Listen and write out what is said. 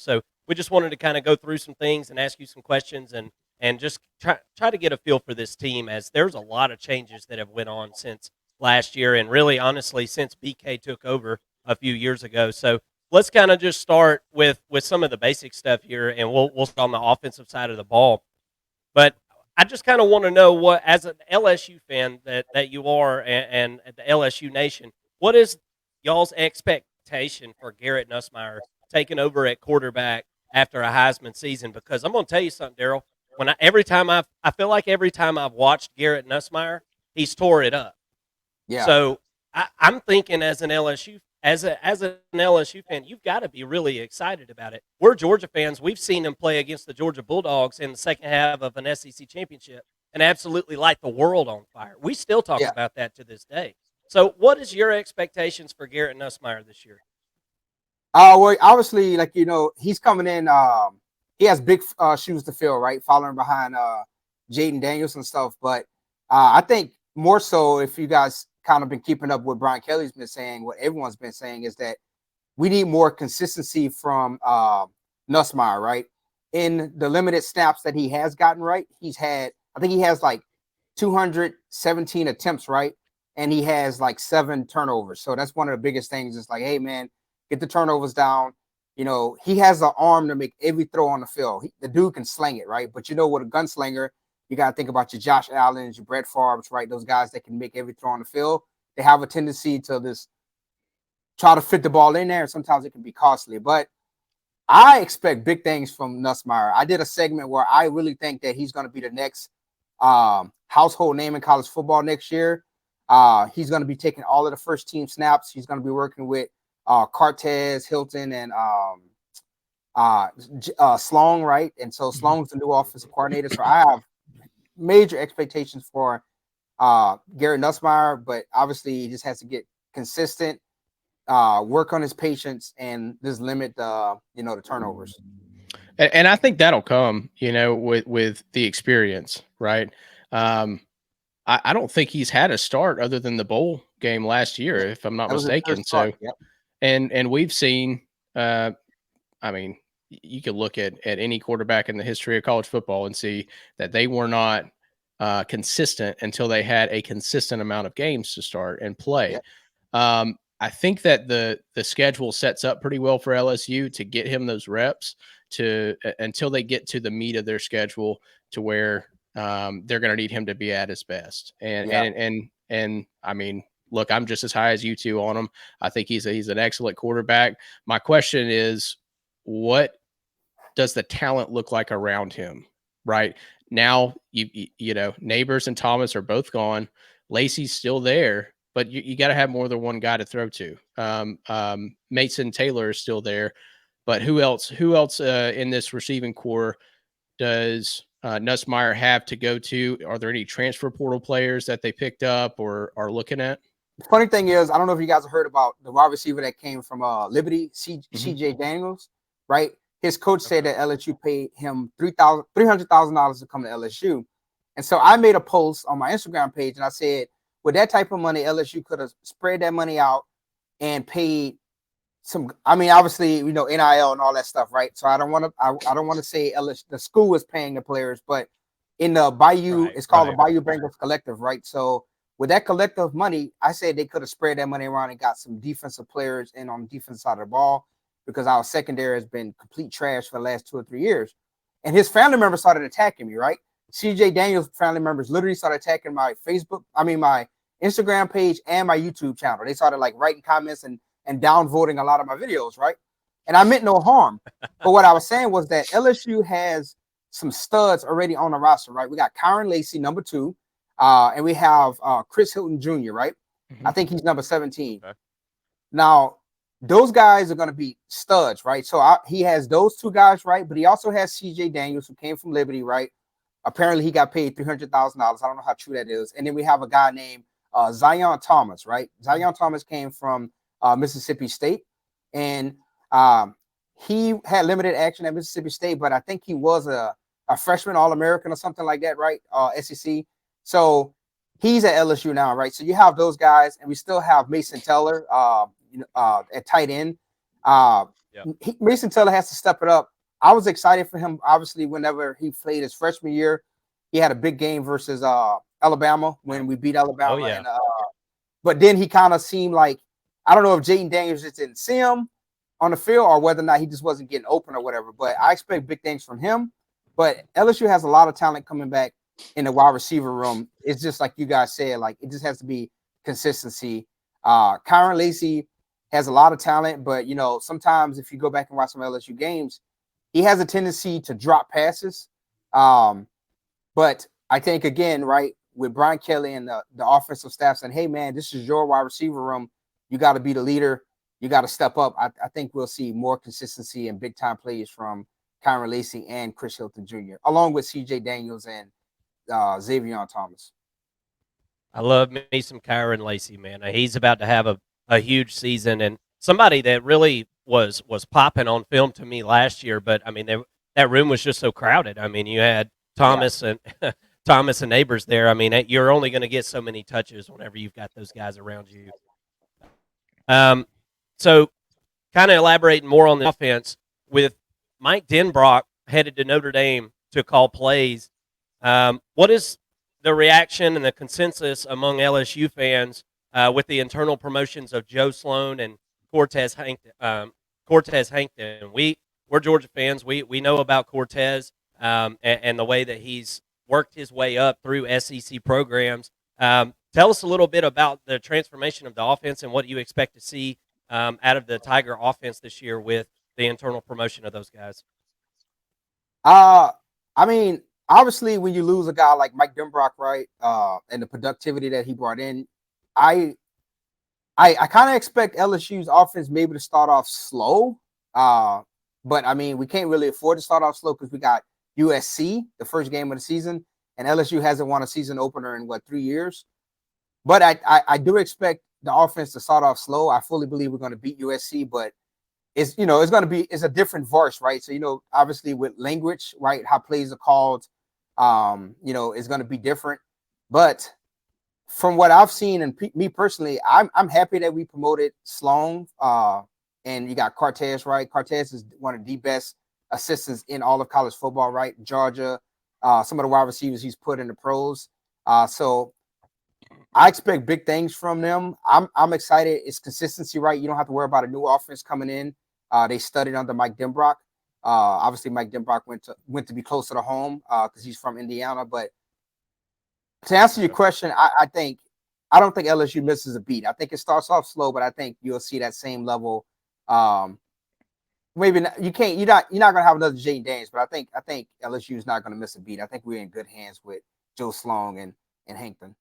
So we just wanted to kind of go through some things and ask you some questions and just try to get a feel for this team, as there's a lot of changes that have went on since last year, and really honestly since BK took over a few years ago. So let's kind of just start with some of the basic stuff here, and we'll start on the offensive side of the ball. But I just kind of want to know, what, as an LSU fan that you are, and the LSU Nation, what is y'all's expectation for Garrett Nussmeier taking over at quarterback after a Heisman season? Because I'm going to tell you something, Darrell. I feel like every time I've watched Garrett Nussmeier, he's tore it up. Yeah. So I'm thinking, as an LSU fan, you've got to be really excited about it. We're Georgia fans. We've seen him play against the Georgia Bulldogs in the second half of an SEC championship and absolutely light the world on fire. We still talk Yeah. about that to this day. So, what is your expectations for Garrett Nussmeier this year? Well, obviously, like, he's coming in. He has big shoes to fill, right? Following behind Jaden Daniels and stuff. But I think more so, if you guys kind of been keeping up what Brian Kelly's been saying, what everyone's been saying, is that we need more consistency from Nussmeier, right? In the limited snaps that he has gotten, right? I think he has like 217 attempts, right? And he has like 7 turnovers. So that's one of the biggest things. It's like, hey, man, get the turnovers down. He has an arm to make every throw on the field. The dude can sling it, right? But with a gunslinger, you got to think about your Josh Allens, your Brett Favres, right? Those guys that can make every throw on the field. They have a tendency to just try to fit the ball in there, and sometimes it can be costly. But I expect big things from Nussmeier. I did a segment where I really think that he's going to be the next household name in college football next year. He's going to be taking all of the first team snaps. He's going to be working with Cortez, Hilton, and Sloan, right? And so Sloan's the new offensive coordinator. So I have major expectations for Garrett Nussmeier, but obviously he just has to get consistent, work on his patience, and just limit the turnovers. And I think that'll come, with the experience, right? I don't think he's had a start other than the bowl game last year, if I'm not mistaken. So, yep. And we've seen, I mean, you could look at any quarterback in the history of college football and see that they were not consistent until they had a consistent amount of games to start and play. Yep. I think that the schedule sets up pretty well for LSU to get him those reps until they get to the meat of their schedule, to where they're going to need him to be at his best. And I mean, look, I'm just as high as you two on him. I think he's an excellent quarterback. My question is, what does the talent look like around him? Right now, Neighbors and Thomas are both gone. Lacey's still there, but you got to have more than one guy to throw to. Mason Taylor is still there, but who else in this receiving core does Nussmeier have to go to? Are there any transfer portal players that they picked up or are looking at? The funny thing is, I don't know if you guys have heard about the wide receiver that came from Liberty, CJ Daniels, right? His coach said that LSU paid him $300,000 to come to LSU. And so I made a post on my Instagram page, and I said, with that type of money, LSU could have spread that money out and paid some. I mean, obviously, NIL and all that stuff, right? So I don't want to say LSU, the school was paying the players, but in the Bayou, it's called the Bayou Bengals Collective, right? So with that collective money, I said they could have spread that money around and got some defensive players in on the defensive side of the ball, because our secondary has been complete trash for the last 2 or 3 years. And his family members started attacking me, right? CJ Daniels' family members literally started attacking my Instagram page and my YouTube channel. They started like writing comments and downvoting a lot of my videos, right? And I meant no harm. But what I was saying was that LSU has some studs already on the roster, right? We got Kyron Lacey, number 2, and we have Chris Hilton Jr., right? Mm-hmm. I think he's number 17. Okay. Now, those guys are going to be studs, right? So he has those 2 guys, right? But he also has CJ Daniels, who came from Liberty, right? Apparently, he got paid $300,000. I don't know how true that is. And then we have a guy named Zion Thomas, right? Zion Thomas came from Mississippi State, and he had limited action at Mississippi State, but I think he was a freshman All-American or something like that, right? SEC. So he's at LSU now, right? So you have those guys, and we still have Mason Teller at tight end. Yeah. Mason Taylor has to step it up. I was excited for him. Obviously, whenever he played his freshman year, he had a big game versus Alabama when we beat Alabama. Oh, yeah. And but then he kind of seemed like, I don't know if Jaden Daniels just didn't see him on the field or whether or not he just wasn't getting open or whatever. But I expect big things from him. But LSU has a lot of talent coming back in the wide receiver room. It's just like you guys said, like it just has to be consistency. Kyron Lacy has a lot of talent, but sometimes if you go back and watch some LSU games, he has a tendency to drop passes. But I think again, right, with Brian Kelly and the offensive staff saying, hey man, this is your wide receiver room. You got to be the leader. You got to step up. I think we'll see more consistency and big time plays from Kyron Lacy and Chris Hilton Jr., along with CJ Daniels and Xavier Thomas. I love me some Kyron Lacy, man. He's about to have a huge season, and somebody that really was popping on film to me last year. But I mean, that room was just so crowded. I mean, you had Thomas and Thomas and Neighbors there. I mean, you're only going to get so many touches whenever you've got those guys around you. So kind of elaborating more on the offense with Mike Denbrock headed to Notre Dame to call plays. What is the reaction and the consensus among LSU fans with the internal promotions of Joe Sloan and Cortez Hankton? We're Georgia fans. We know about Cortez and the way that he's worked his way up through SEC programs. Tell us a little bit about the transformation of the offense and what you expect to see out of the Tiger offense this year with the internal promotion of those guys. I mean, obviously, when you lose a guy like Mike Denbrock, right, and the productivity that he brought in, I kind of expect LSU's offense maybe to start off slow. But I mean, we can't really afford to start off slow because we got USC, the first game of the season, and LSU hasn't won a season opener in 3 years. But I do expect the offense to start off slow. I fully believe we're going to beat USC, but it's it's a different verse, right? So obviously with language, right, how plays are called, is going to be different. But from what I've seen, and me personally, I'm happy that we promoted Sloan, and you got Cortez, right? Cortez is one of the best assistants in all of college football, right? Georgia, some of the wide receivers he's put in the pros. So I expect big things from them. I'm excited. It's consistency, right? You don't have to worry about a new offense coming in. They studied under Mike Denbrock. Obviously, Mike Denbrock went to be closer to home because he's from Indiana. But to answer your question, I don't think LSU misses a beat. I think it starts off slow, but I think you'll see that same level. Maybe not, you're not gonna have another Jaden Daniels, but I think LSU is not gonna miss a beat. I think we're in good hands with Joe Sloan and Hankton.